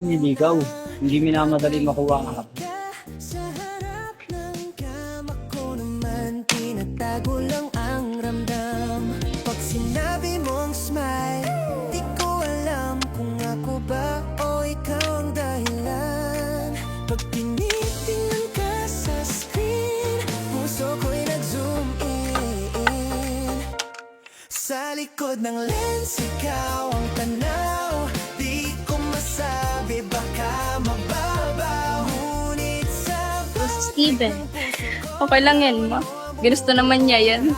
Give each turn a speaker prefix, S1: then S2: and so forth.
S1: Niligaw. Hindi minamadali makuha ang anak.
S2: Sa harap ng kama ko naman, tinatago lang ang ramdam. Pag sinabi mong smile, di ko alam kung ako ba o ikaw ang dahilan. Pag tinitingnan ka sa screen, puso ko'y nag-zoom in. Sa likod ng lens, ikaw ang tanaw. Di ko masabi, baka mababaw. Ngunit sa
S3: Steven, okay lang yan, ma. Ginusto naman niya yan.